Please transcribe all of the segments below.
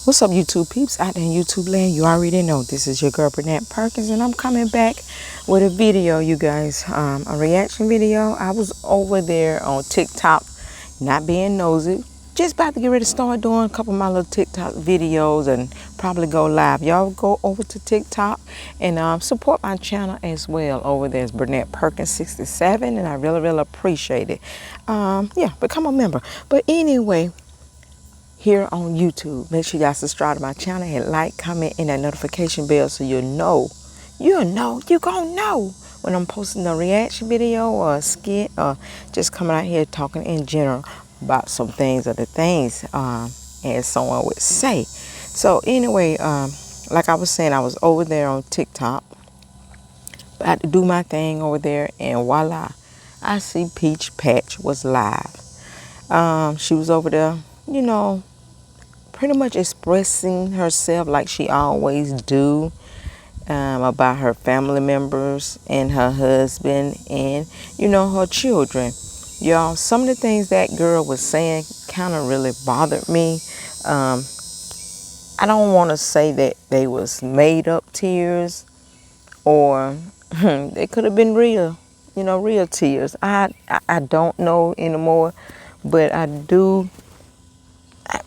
What's up, YouTube peeps out there in YouTube land? You already know this is your girl Burnett Perkins, and I'm coming back with a video, you guys. A reaction video. I was over there on TikTok, not being nosy, just about to get ready to start doing a couple of my little TikTok videos and probably go live. Y'all go over to TikTok and support my channel as well. Over there is Burnett Perkins 67, and I really appreciate it. Yeah, become a member. But anyway, here on YouTube, make sure y'all subscribe to my channel, hit like, comment, and that notification bell so you gonna know when I'm posting a reaction video or a skit or just coming out here talking in general about some things or the things, as someone would say. So anyway, like I was saying, I was over there on TikTok, about to do my thing over there, and voila, I see Peach Patch was live. She was over there, pretty much expressing herself like she always do, about her family members and her husband and her children. Y'all, some of the things that girl was saying kind of really bothered me. I don't want to say that they was made up tears, or they could have been real, real tears. I don't know anymore, but I do.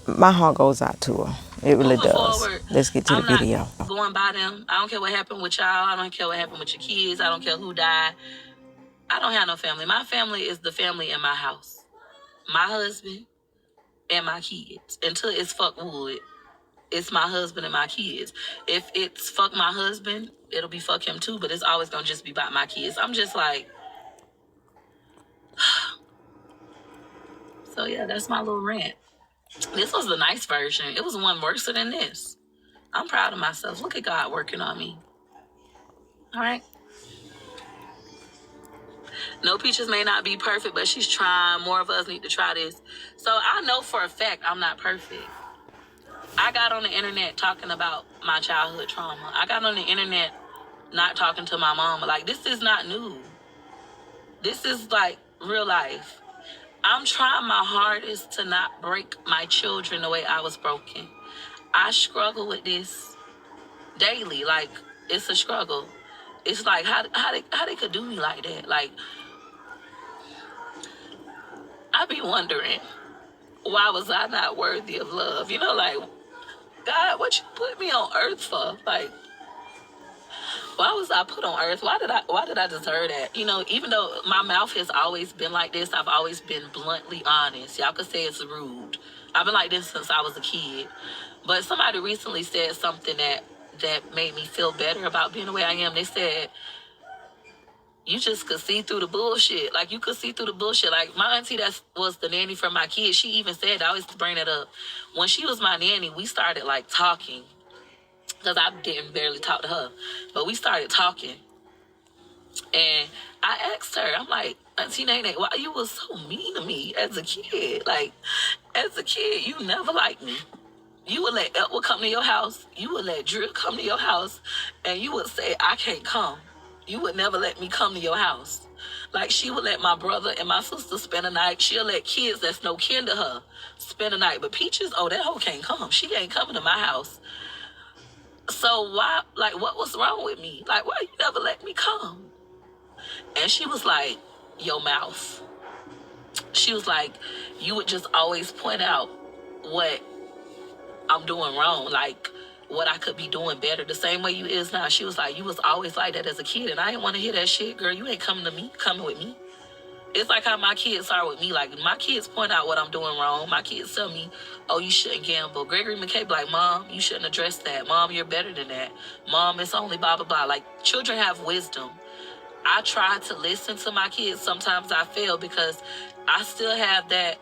My heart goes out to her. It really does. Forward, let's get to the video. I'm not going by them. I don't care what happened with y'all. I don't care what happened with your kids. I don't care who died. I don't have no family. My family is the family in my house. My husband and my kids. Until it's fuck wood, it's my husband and my kids. If it's fuck my husband, it'll be fuck him too, but it's always going to just be about my kids. I'm just like, so yeah, that's my little rant. This was the nice version. It was one worse than this. I'm proud of myself. Look at God working on me. All right. No, Peaches may not be perfect, but she's trying. More of us need to try this. So I know for a fact I'm not perfect. I got on the internet talking about my childhood trauma. I got on the internet not talking to my mom. Like, this is not new. This is like real life. I'm trying my hardest to not break my children the way I was broken. I struggle with this daily. Like, it's a struggle. It's like how they could do me like that. Like, I be wondering, why was I not worthy of love? Like, God, what you put me on earth for? Like, why was I put on earth? Why did I deserve that? Even though my mouth has always been like this, I've always been bluntly honest. Y'all could say it's rude. I've been like this since I was a kid. But somebody recently said something that made me feel better about being the way I am. They said, you just could see through the bullshit. Like, you could see through the bullshit. Like, my auntie that was the nanny for my kids, she even said, I always bring it up. When she was my nanny, we started, like, talking. Because I didn't barely talk to her. But we started talking. And I asked her, I'm like, Auntie Nene, why you was so mean to me as a kid? Like, as a kid, you never liked me. You would let Edward come to your house. You would let Drew come to your house. And you would say, I can't come. You would never let me come to your house. Like, she would let my brother and my sister spend a night. She'll let kids that's no kin to her spend a night. But Peaches, oh, that hoe can't come. She ain't coming to my house. So why, like, what was wrong with me? Like, why you never let me come? And she was like, your mouth. She was like, you would just always point out what I'm doing wrong. Like, what I could be doing better. The same way you is now. She was like, you was always like that as a kid. And I didn't want to hear that shit, girl. You ain't coming with me. It's like how my kids are with me. Like, my kids point out what I'm doing wrong. My kids tell me, oh, you shouldn't gamble. Gregory McKay be like, Mom, you shouldn't address that. Mom, you're better than that. Mom, it's only blah, blah, blah. Like, children have wisdom. I try to listen to my kids. Sometimes I fail because I still have that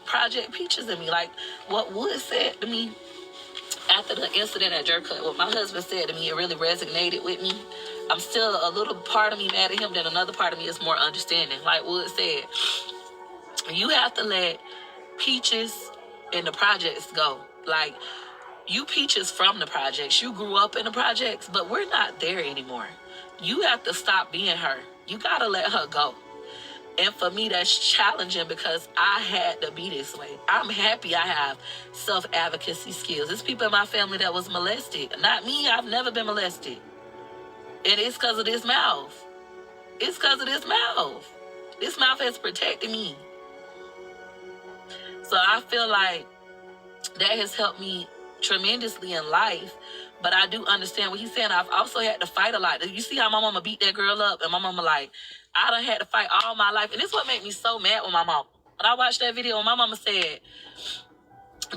Project Peaches in me. Like, what Wood said to me after the incident at Jerkut, what my husband said to me, it really resonated with me. I'm still a little part of me mad at him, then another part of me is more understanding. Like Wood said, you have to let Peaches and the projects go. Like, you Peaches from the projects. You grew up in the projects, but we're not there anymore. You have to stop being her. You got to let her go. And for me, that's challenging because I had to be this way. I'm happy I have self-advocacy skills. There's people in my family that was molested. Not me. I've never been molested. And it's because of this mouth. It's because of this mouth. This mouth has protected me. So I feel like that has helped me tremendously in life. But I do understand what he's saying. I've also had to fight a lot. You see how my mama beat that girl up? And my mama like, I done had to fight all my life. And this is what made me so mad with my mom. When I watched that video, my mama said,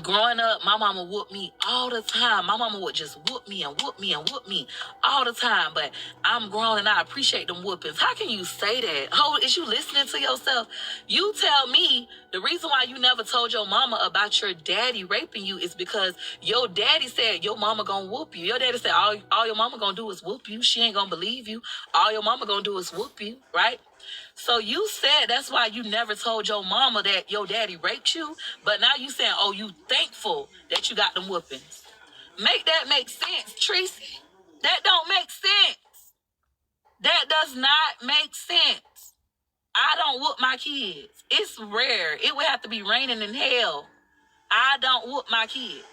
growing up, my mama whooped me all the time. My mama would just whoop me and whoop me and whoop me all the time. But I'm grown and I appreciate them whoopings. How can you say that? Oh, is you listening to yourself? You tell me the reason why you never told your mama about your daddy raping you is because your daddy said your mama gonna whoop you. Your daddy said all your mama gonna do is whoop you. She ain't gonna believe you. All your mama gonna do is whoop you, right? So you said that's why you never told your mama that your daddy raped you, but now you saying, oh, you thankful that you got them whoopings. Make that make sense, Tracy. That don't make sense. That does not make sense. I don't whoop my kids. It's rare. It would have to be raining in hell. I don't whoop my kids.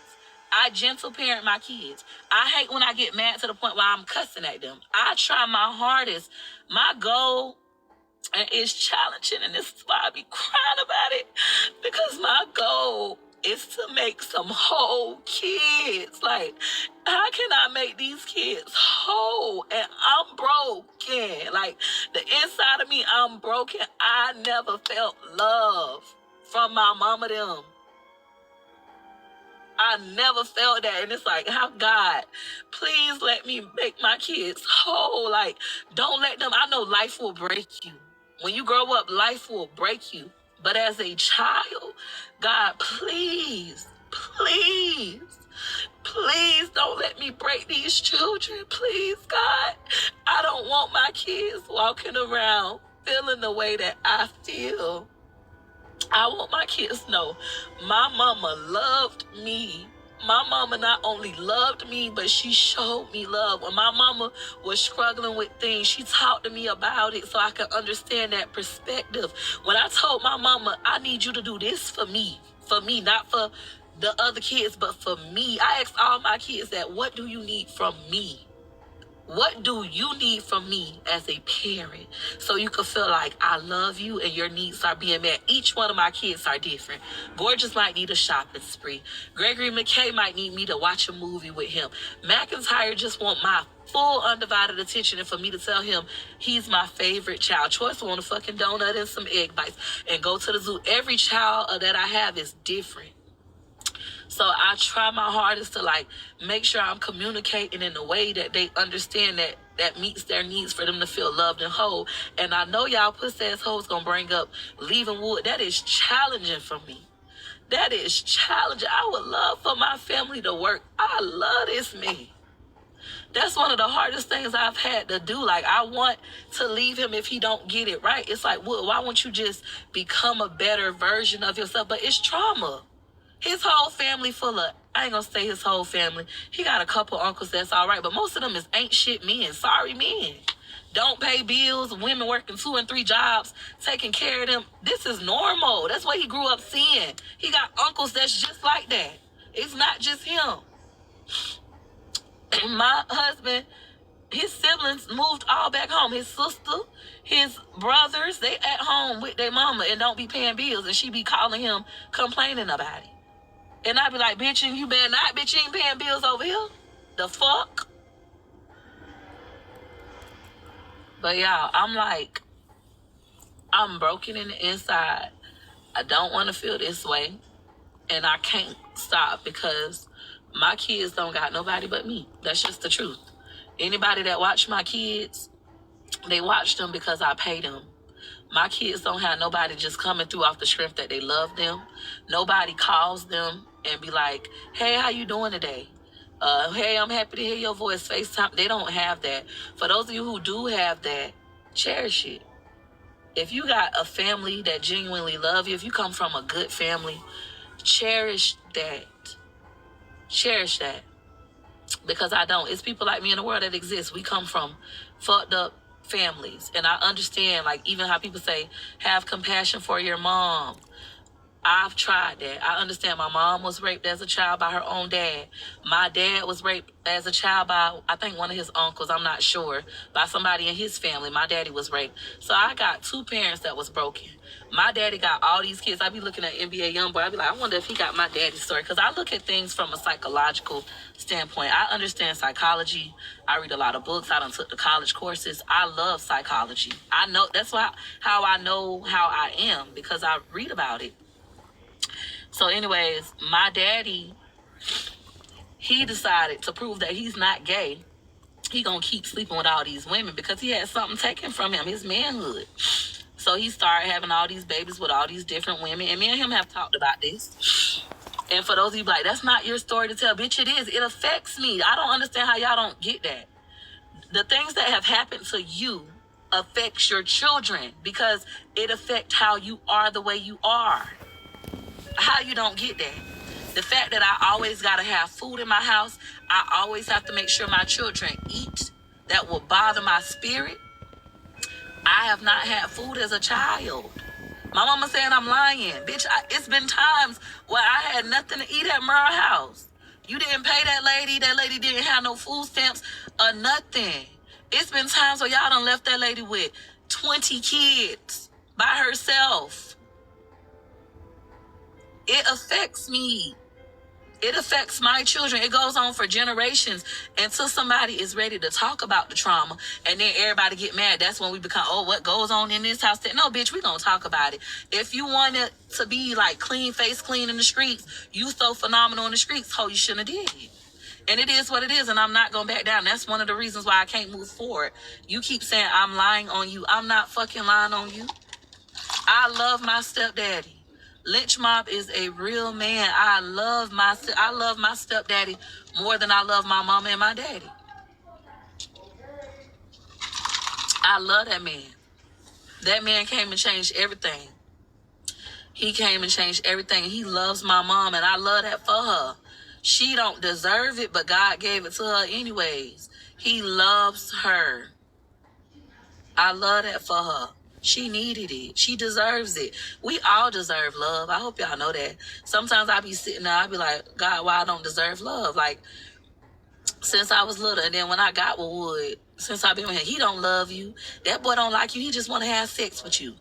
I gentle parent my kids. I hate when I get mad to the point where I'm cussing at them. I try my hardest. My goal, and it's challenging, and this is why I be crying about it, because my goal is to make some whole kids. Like, how can I make these kids whole? And I'm broken. Like, the inside of me, I'm broken. I never felt love from my mama them. I never felt that. And it's like, how God, please let me make my kids whole. Like, don't let them, I know life will break you. When you grow up, life will break you. But as a child, God, please, please, please don't let me break these children. Please, God. I don't want my kids walking around feeling the way that I feel. I want my kids to know my mama loved me. My mama not only loved me, but she showed me love. When my mama was struggling with things, she talked to me about it so I could understand that perspective. When I told my mama, I need you to do this for me, not for the other kids, but for me. I asked all my kids that, what do you need from me? What do you need from me as a parent so you can feel like I love you and your needs are being met? Each one of my kids are different. Gorgeous might need a shopping spree. Gregory McKay might need me to watch a movie with him. McIntyre just want my full undivided attention and for me to tell him he's my favorite child. Choice want a fucking donut and some egg bites and go to the zoo. Every child that I have is different. So I try my hardest to like make sure I'm communicating in a way that they understand that meets their needs for them to feel loved and whole. And I know y'all pussy ass hoes gonna bring up leaving wood. That is challenging for me. That is challenging. I would love for my family to work. I love this man. That's one of the hardest things I've had to do. Like, I want to leave him if he don't get it right. It's like, well, why won't you just become a better version of yourself? But it's trauma. His whole family full of, I ain't gonna say his whole family. He got a couple uncles that's all right, but most of them is ain't shit men. Sorry men. Don't pay bills, women working 2 and 3 jobs, taking care of them. This is normal. That's what he grew up seeing. He got uncles that's just like that. It's not just him. My husband, his siblings moved all back home. His sister, his brothers, they at home with their mama and don't be paying bills, and she be calling him complaining about it. And I be like, bitch, and you better not, bitch, you ain't paying bills over here. The fuck? But y'all, I'm like, I'm broken in the inside. I don't want to feel this way. And I can't stop because my kids don't got nobody but me. That's just the truth. Anybody that watch my kids, they watch them because I pay them. My kids don't have nobody just coming through off the strength that they love them. Nobody calls them and be like, hey, how you doing today? Hey, I'm happy to hear your voice, FaceTime. They don't have that. For those of you who do have that, cherish it. If you got a family that genuinely love you, if you come from a good family, cherish that. Cherish that. Because I don't. It's people like me in the world that exist. We come from fucked up families. And I understand, like, even how people say, have compassion for your mom. I've tried that. I understand my mom was raped as a child by her own dad. My dad was raped as a child by, I think, one of his uncles. I'm not sure. By somebody in his family. My daddy was raped. So I got two parents that was broken. My daddy got all these kids. I be looking at NBA Youngboy. I be like, I wonder if he got my daddy's story. Because I look at things from a psychological standpoint. I understand psychology. I read a lot of books. I done took the college courses. I love psychology. I know that's how I know how I am, because I read about it. So anyways, my daddy, he decided to prove that he's not gay. He gonna keep sleeping with all these women because he had something taken from him, his manhood. So he started having all these babies with all these different women. And me and him have talked about this. And for those of you like, that's not your story to tell. Bitch, it is. It affects me. I don't understand how y'all don't get that. The things that have happened to you affects your children because it affects how you are the way you are. How you don't get that? The fact that I always got to have food in my house, I always have to make sure my children eat, that will bother my spirit. I have not had food as a child. My mama saying I'm lying. Bitch, it's been times where I had nothing to eat at Merle house. You didn't pay that lady. That lady didn't have no food stamps or nothing. It's been times where y'all done left that lady with 20 kids by herself. It affects me. It affects my children. It goes on for generations until somebody is ready to talk about the trauma. And then everybody get mad. That's when we become, oh, what goes on in this house? No, bitch, we gonna talk about it. If you want it to be like clean face, clean in the streets, you so phenomenal in the streets, ho, you shouldn't have did it. And it is what it is, and I'm not gonna back down. That's one of the reasons why I can't move forward. You keep saying I'm lying on you. I'm not fucking lying on you. I love my stepdaddy. Lynch Mob is a real man. I love my stepdaddy more than I love my mama and my daddy. I love that man. That man came and changed everything. He came and changed everything. He loves my mom, and I love that for her. She don't deserve it, but God gave it to her anyways. He loves her. I love that for her. She needed it. She deserves it. We all deserve love. I hope y'all know that. Sometimes I be sitting there, I be like, God, why I don't deserve love? Like, since I was little, and then when I got with Wood, since I've been with him, he don't love you. That boy don't like you. He just want to have sex with you.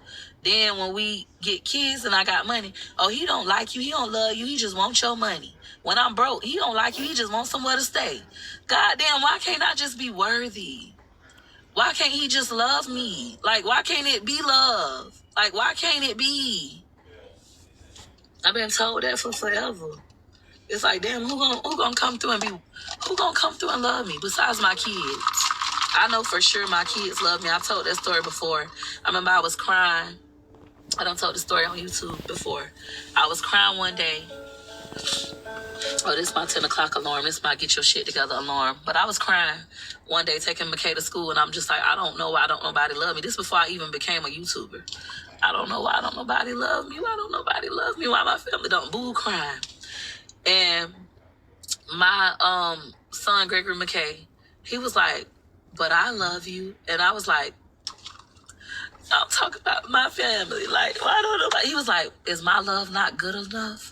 Then when we get kids and I got money, oh, he don't like you. He don't love you. He just wants your money. When I'm broke, he don't like you. He just wants somewhere to stay. God damn, why can't I just be worthy? Why can't he just love me? Like, why can't it be love? Like, why can't it be? I've been told that for forever. It's like, damn, who gonna come through and love me besides my kids? I know for sure my kids love me. I've told that story before. I remember I was crying. I done told the story on YouTube before. I was crying one day. Oh, this is my 10 o'clock alarm. This is my get your shit together alarm. But I was crying one day taking McKay to school, and I'm just like, I don't know why don't nobody love me. This before I even became a YouTuber. I don't know why don't nobody love me. Why don't nobody love me? Why my family don't? Boo, crying. And my son, Gregory McKay, he was like, but I love you. And I was like, I'm talking about my family. Like, why don't nobody? He was like, is my love not good enough?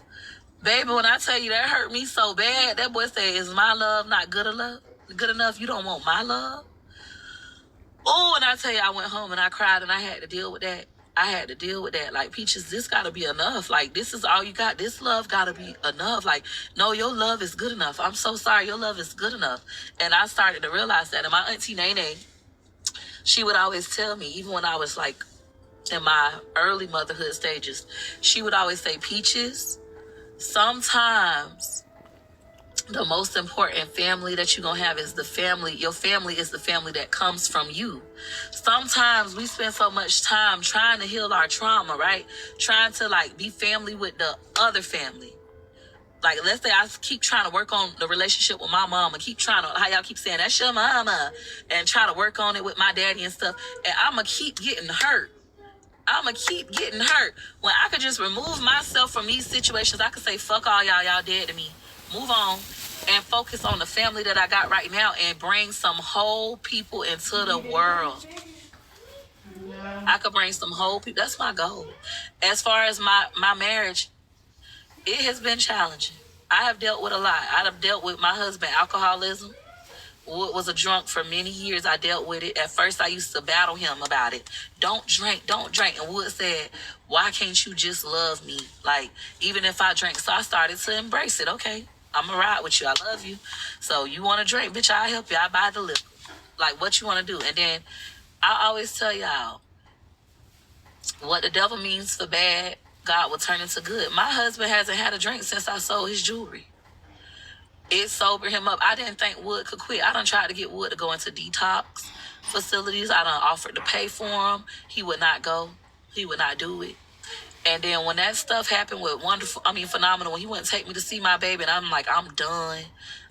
Baby, when I tell you that hurt me so bad, that boy said, is my love not good enough? Good enough? You don't want my love? Oh, and I tell you, I went home and I cried and I had to deal with that. Like, Peaches, this got to be enough. Like, this is all you got. This love got to be enough. Like, no, your love is good enough. I'm so sorry. Your love is good enough. And I started to realize that. And my auntie Nene, she would always tell me, even when I was like in my early motherhood stages, she would always say, Peaches, sometimes the most important family that you're going to have is the family. Your family is the family that comes from you. Sometimes we spend so much time trying to heal our trauma, right? Trying to like be family with the other family. Like, let's say I keep trying to work on the relationship with my mom and keep trying to, how y'all keep saying, that's your mama, and try to work on it with my daddy and stuff. And I'm going to keep getting hurt. When I could just remove myself from these situations, I could say, fuck all y'all dead to me. Move on and focus on the family that I got right now and bring some whole people into the world. I could bring some whole people. That's my goal. As far as my marriage, it has been challenging. I have dealt with a lot. I have dealt with my husband, alcoholism. Wood was a drunk for many years. I dealt with it. At first, I used to battle him about it. Don't drink, don't drink. And Wood said, why can't you just love me? Like, even if I drink. So I started to embrace it. Okay, I'm going to ride with you. I love you. So you want to drink? Bitch, I'll help you. I buy the liquor. Like, what you want to do? And then I always tell y'all, what the devil means for bad, God will turn into good. My husband hasn't had a drink since I sold his jewelry. It sobered him up. I didn't think Wood could quit. I done tried to get Wood to go into detox facilities. I done offered to pay for him. He would not go. He would not do it. And then when that stuff happened with Phenomenal, when he wouldn't take me to see my baby, and I'm like, I'm done.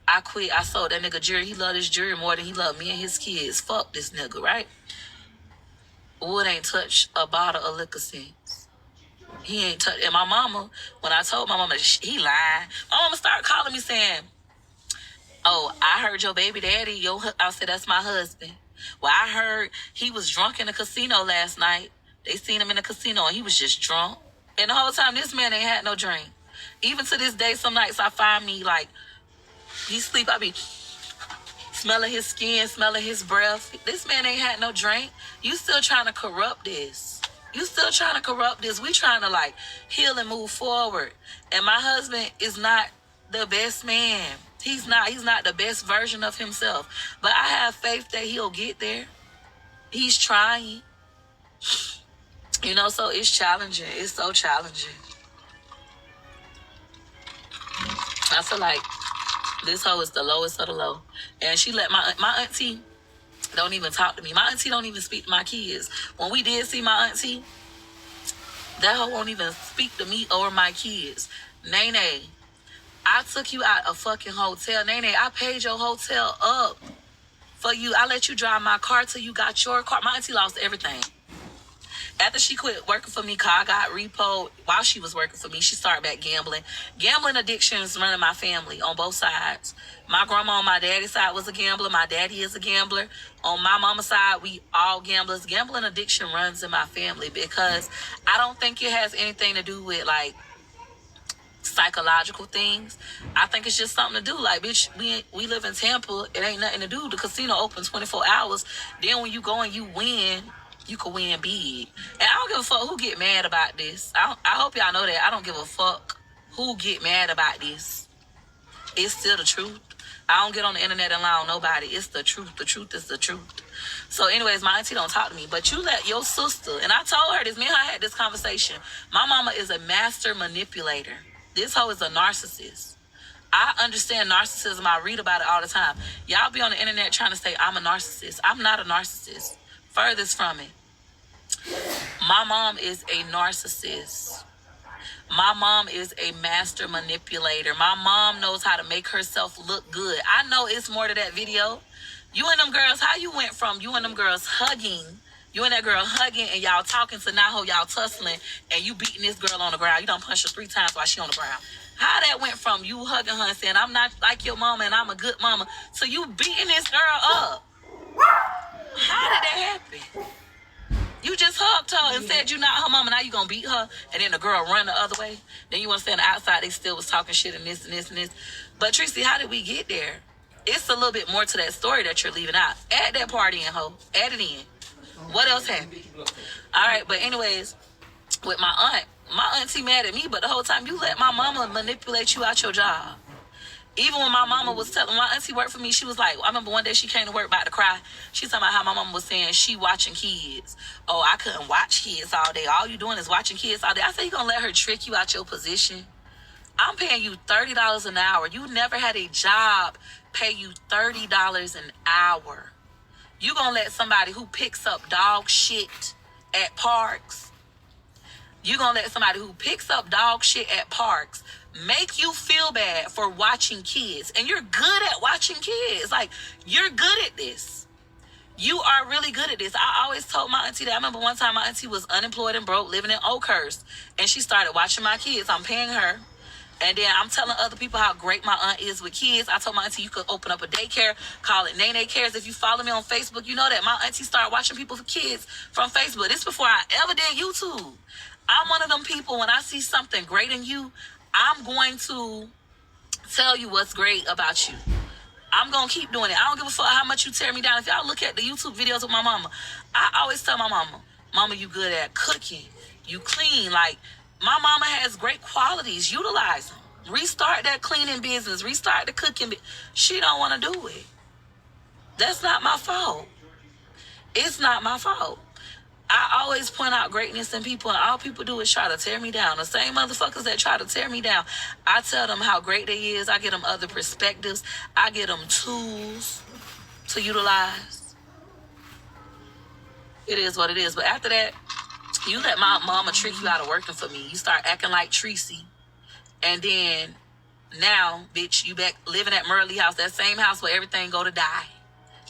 I quit. I sold that nigga jury. He loved his jury more than he loved me and his kids. Fuck this nigga, right? Wood ain't touched a bottle of liquor since. He ain't touched. And my mama, when I told my mama, he lied. My mama started calling me saying, oh, I heard your baby daddy. I said, that's my husband. Well, I heard he was drunk in the casino last night. They seen him in the casino and he was just drunk. And the whole time, this man ain't had no drink. Even to this day, some nights I find me like, he sleep, I be smelling his skin, smelling his breath. This man ain't had no drink. You still trying to corrupt this. You still trying to corrupt this. We trying to like heal and move forward. And my husband is not the best man. He's not the best version of himself. But I have faith that he'll get there. He's trying. You know, so it's challenging. It's so challenging. I feel like this hoe is the lowest of the low. And she let my auntie don't even talk to me. My auntie don't even speak to my kids. When we did see my auntie, that hoe won't even speak to me or my kids. Nene, I took you out a fucking hotel. Nene, I paid your hotel up for you. I let you drive my car till you got your car. My auntie lost everything. After she quit working for me, car got repoed. While she was working for me, she started back gambling. Gambling addictions running my family on both sides. My grandma on my daddy's side was a gambler. My daddy is a gambler. On my mama's side, we all gamblers. Gambling addiction runs in my family because I don't think it has anything to do with like psychological things. I think it's just something to do. Like, bitch, we live in Tampa. It ain't nothing to do. The casino open 24 hours. Then when you go and you win, you can win big. And I don't give a fuck who get mad about this. I hope y'all know that. I don't give a fuck who get mad about this. It's still the truth. I don't get on the internet and lie on nobody. It's the truth. The truth is the truth. So anyways, my auntie don't talk to me. But you let your sister, and I told her this, me and her had this conversation. My mama is a master manipulator. This hoe is a narcissist. I understand narcissism. I read about it all the time. Y'all be on the internet trying to say I'm a narcissist. I'm not a narcissist. Furthest from it. My mom is a narcissist. My mom is a master manipulator. My mom knows how to make herself look good. I know it's more to that video. You and them girls, how you went from you and them girls hugging, you and that girl hugging and y'all talking to now how y'all tussling and you beating this girl on the ground. You done punched her 3 times while she on the ground. How that went from you hugging her and saying, I'm not like your mama and I'm a good mama, to you beating this girl up. How did that happen? You just hugged her and said you're not her mama. Now you gonna beat her, and then the girl run the other way. Then you want to stand outside. They still was talking shit and this and this and this. But Tracy, how did we get there? It's a little bit more to that story that you're leaving out. Add that party in, ho. Add it in. What else happened? All right, but anyways, with my auntie mad at me, but the whole time you let my mama manipulate you out your job. Even when my mama was telling, my auntie worked for me, she was like, I remember one day she came to work about to cry. She talking about how my mama was saying she watching kids. Oh, I couldn't watch kids all day. All you doing is watching kids all day. I said, you gonna let her trick you out your position? I'm paying you $30 an hour. You never had a job pay you $30 an hour. You gonna let somebody who picks up dog shit at parks, you gonna let somebody who picks up dog shit at parks make you feel bad for watching kids. And you're good at watching kids. Like, you're good at this. You are really good at this. I always told my auntie that. I remember one time my auntie was unemployed and broke, living in Oakhurst. And she started watching my kids. I'm paying her. And then I'm telling other people how great my aunt is with kids. I told my auntie you could open up a daycare, call it Nene Cares. If you follow me on Facebook, you know that my auntie started watching people for kids from Facebook. This before I ever did YouTube. I'm one of them people, when I see something great in you, I'm going to tell you what's great about you. I'm going to keep doing it. I don't give a fuck how much you tear me down. If y'all look at the YouTube videos with my mama, I always tell my mama, you good at cooking. You clean. Like, my mama has great qualities. Utilize them. Restart that cleaning business. Restart the cooking. She don't want to do it. That's not my fault. It's not my fault. I always point out greatness in people, and all people do is try to tear me down. The same motherfuckers that try to tear me down, I tell them how great they is. I get them other perspectives. I get them tools to utilize. It is what it is. But after that, you let my mama trick you out of working for me. You start acting like Tracy. And then now, bitch, you back living at Merle house, that same house where everything go to die.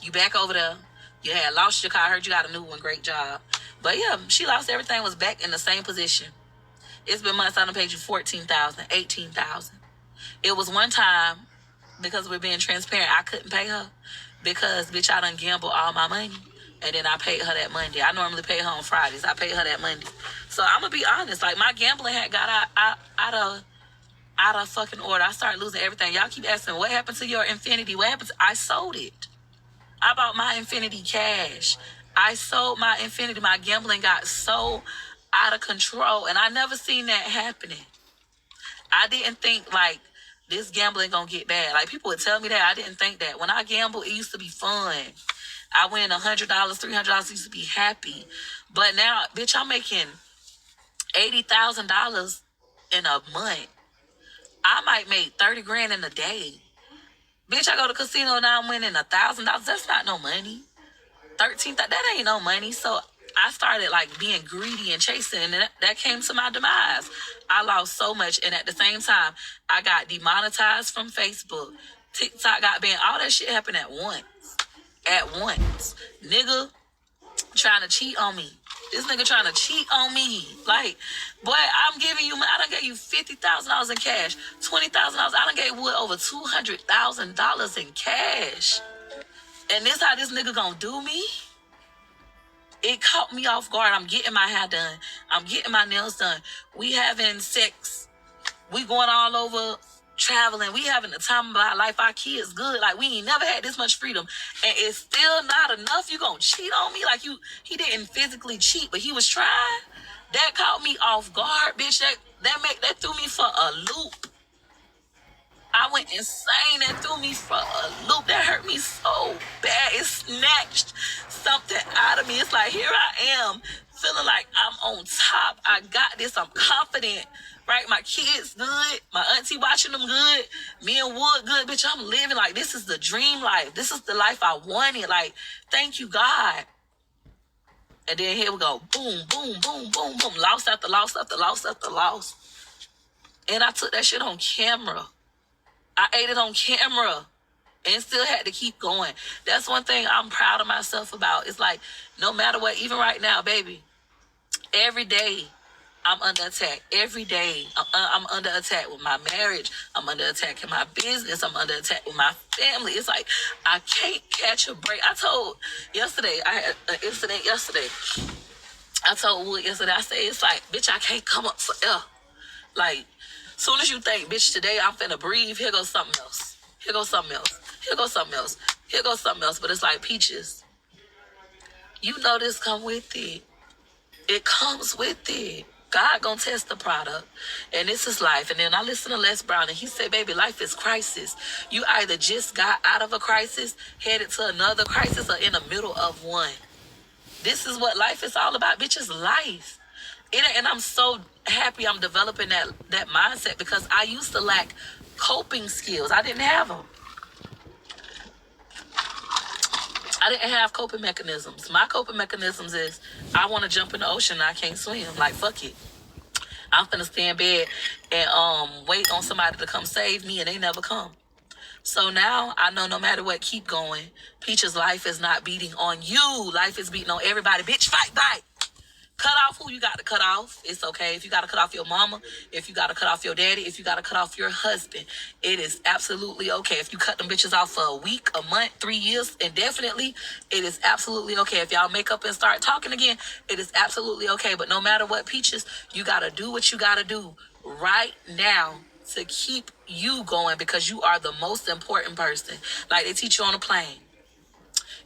You back over there. You had lost your car. I heard you got a new one. Great job. But yeah, she lost everything, was back in the same position. It's been months I done paid you $14,000, $18,000. It was one time, because we're being transparent, I couldn't pay her because, bitch, I done gambled all my money. And then I paid her that Monday. I normally pay her on Fridays. I paid her that Monday. So I'm going to be honest. Like, my gambling had got out of fucking order. I started losing everything. Y'all keep asking, what happened to your infinity? What happened? I sold it. I bought my infinity cash. I sold my infinity. My gambling got so out of control, and I never seen that happening. I didn't think, like, this gambling gonna get bad. Like, people would tell me that. I didn't think that. When I gambled, it used to be fun. I win $100, $300, used to be happy. But now, bitch, I'm making $80,000 in a month. I might make 30 grand in a day. Bitch, I go to casino now, I'm winning $1,000. That's not no money. 13, that ain't no money. So I started like being greedy and chasing, and that came to my demise. I lost so much, and at the same time, I got demonetized from Facebook. TikTok got banned. All that shit happened at once. At once. Nigga trying to cheat on me. This nigga trying to cheat on me. Like, boy, I'm giving you, I done gave you $50,000 in cash, $20,000. I done gave Wood over $200,000 in cash. And this how this nigga gonna do me? It caught me off guard. I'm getting my hair done. I'm getting my nails done. We having sex. We going all over traveling. We having the time of our life. Our kids good. Like, we ain't never had this much freedom. And it's still not enough. You gonna cheat on me? Like, he didn't physically cheat, but he was trying. That caught me off guard, bitch. That threw me for a loop. I went insane. That threw me for a loop. That hurt me so bad. It snatched something out of me. It's like, here I am, feeling like I'm on top. I got this. I'm confident. Right? My kids good. My auntie watching them good. Me and Wood good. Bitch, I'm living like this is the dream life. This is the life I wanted. Like, thank you, God. And then here we go. Boom, boom, boom, boom, boom. Loss after loss after loss after loss. And I took that shit on camera. I ate it on camera and still had to keep going. That's one thing I'm proud of myself about. It's like, no matter what, even right now, baby, every day I'm under attack. Every day I'm under attack with my marriage. I'm under attack in my business. I'm under attack with my family. It's like, I can't catch a break. I told yesterday, I had an incident yesterday. I told Wood yesterday, I said, it's like, bitch, I can't come up for air. Like, soon as you think, bitch, today I'm finna breathe, here goes something else. Here goes something else. Here goes something else. Here goes something else. But it's like, Peaches, you know this come with it. It comes with it. God gonna test the product. And this is life. And then I listened to Les Brown, and he said, baby, life is crisis. You either just got out of a crisis, headed to another crisis, or in the middle of one. This is what life is all about, bitch. It's life. And I'm so happy I'm developing that mindset, because I used to lack coping skills. I didn't have them. I didn't have coping mechanisms. My coping mechanisms is, I want to jump in the ocean and I can't swim. Like, fuck it. I'm finna stay in bed and wait on somebody to come save me, and they never come. So now I know no matter what, keep going. Peach's life is not beating on you. Life is beating on everybody. Bitch, fight back. Cut off who you got to cut off. It's okay. If you got to cut off your mama, if you got to cut off your daddy, if you got to cut off your husband, it is absolutely okay. If you cut them bitches off for a week, a month, 3 years, indefinitely, it is absolutely okay. If y'all make up and start talking again, it is absolutely okay. But no matter what, Peaches, you got to do what you got to do right now to keep you going, because you are the most important person. Like they teach you on a plane.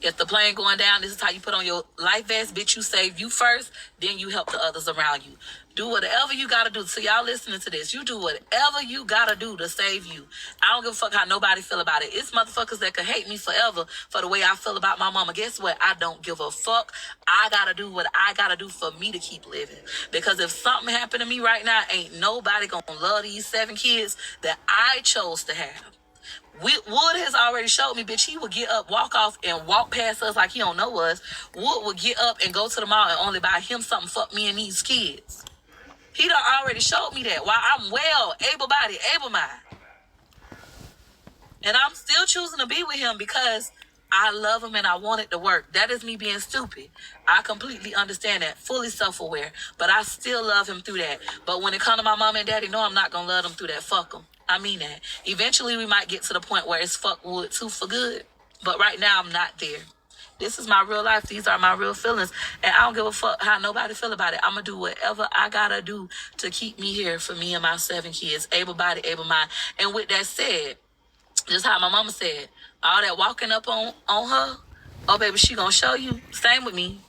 If the plane going down, this is how you put on your life vest. Bitch, you save you first, then you help the others around you. Do whatever you got to do. So y'all listening to this, you do whatever you got to do to save you. I don't give a fuck how nobody feel about it. It's motherfuckers that could hate me forever for the way I feel about my mama. Guess what? I don't give a fuck. I got to do what I got to do for me to keep living. Because if something happened to me right now, ain't nobody going to love these 7 kids that I chose to have. Wood has already showed me, bitch, he would get up, walk off, and walk past us like he don't know us. Wood would get up and go to the mall and only buy him something, fuck me and these kids. He done already showed me that. While I'm well, able-bodied, able-minded. And I'm still choosing to be with him because I love him and I want it to work. That is me being stupid. I completely understand that, fully self-aware. But I still love him through that. But when it comes to my mom and daddy, no, I'm not going to love them through that. Fuck them. I mean that. Eventually, we might get to the point where it's fuck Wood too for good. But right now, I'm not there. This is my real life. These are my real feelings. And I don't give a fuck how nobody feel about it. I'm going to do whatever I got to do to keep me here for me and my 7 kids. Able-bodied, able-minded. And with that said, just how my mama said, all that walking up on her, oh, baby, she going to show you. Same with me.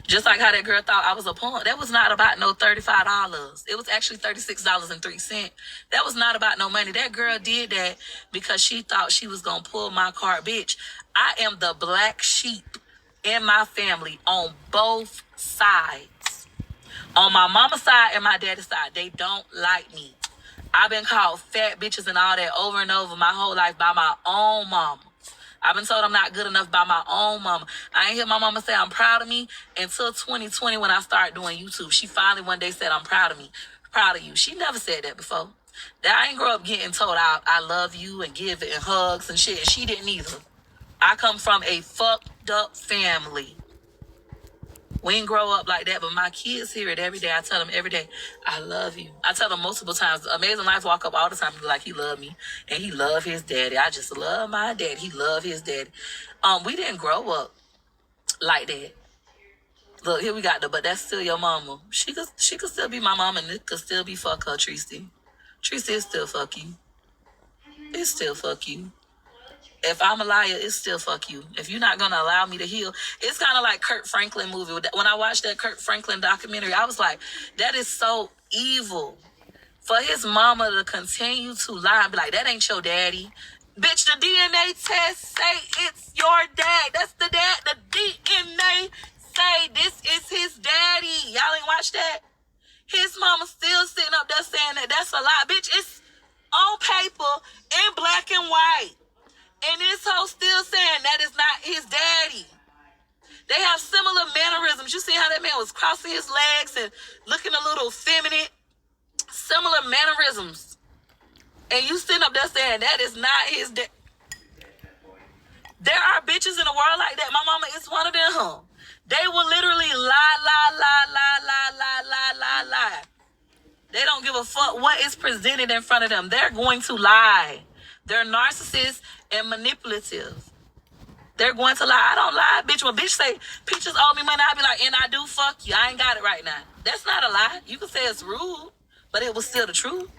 Just like how that girl thought I was a pawn. That was not about no $35. It was actually $36.03. That was not about no money. That girl did that because she thought she was going to pull my card. Bitch, I am the black sheep in my family on both sides. On my mama's side and my daddy's side, they don't like me. I've been called fat bitches and all that over and over my whole life by my own mama. I've been told I'm not good enough by my own mama. I ain't hear my mama say I'm proud of me until 2020 when I started doing YouTube. She finally one day said, I'm proud of me, proud of you. She never said that before. That I ain't grow up getting told I love you and give it and hugs and shit. She didn't either. I come from a fucked up family. We ain't grow up like that, but my kids hear it every day. I tell them every day, I love you. I tell them multiple times. Amazing Life walk up all the time and be like, he love me. And he love his daddy. I just love my daddy. He love his daddy. We didn't grow up like that. Look, here we got but that's still your mama. She could still be my mama and it could still be fuck her, Tracy. Tracy is still fuck you. It's still fuck you. If I'm a liar, it's still fuck you. If you're not going to allow me to heal, it's kind of like Kurt Franklin movie. When I watched that Kurt Franklin documentary, I was like, that is so evil. For his mama to continue to lie and be like, that ain't your daddy. Bitch, the DNA test say it's your dad. That's the dad. The DNA say this is his daddy. Y'all ain't watch that? His mama still sitting up there saying that that's a lie. Bitch, it's on paper in black and white. And this hoe still saying that is not his daddy. They have similar mannerisms. You see how that man was crossing his legs and looking a little feminine? Similar mannerisms. And you sitting up there saying that is not his daddy. There are bitches in the world like that. My mama is one of them. They will literally lie. They don't give a fuck what is presented in front of them. They're going to lie. They're narcissists and manipulative. They're going to lie. I don't lie, bitch. When bitch say, Peaches owe me money, I be like, and I do, fuck you. I ain't got it right now. That's not a lie. You can say it's rude, but it was still the truth.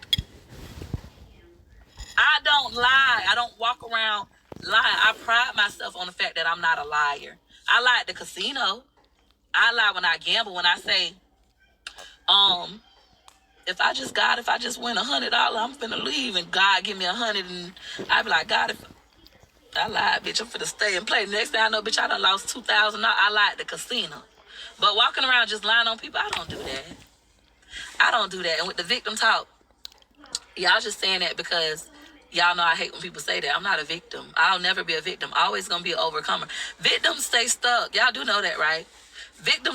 I don't lie. I don't walk around lying. I pride myself on the fact that I'm not a liar. I lie at the casino. I lie when I gamble. When I say, if I just win $100, I'm finna leave and God give me 100 and I be like, God, if I lied, bitch, I'm finna stay and play. Next thing I know, bitch, I done lost $2,000. I lied at the casino. But walking around just lying on people, I don't do that. I don't do that. And with the victim talk, y'all just saying that because y'all know I hate when people say that. I'm not a victim. I'll never be a victim. Always gonna be an overcomer. Victims stay stuck. Y'all do know that, right? Victims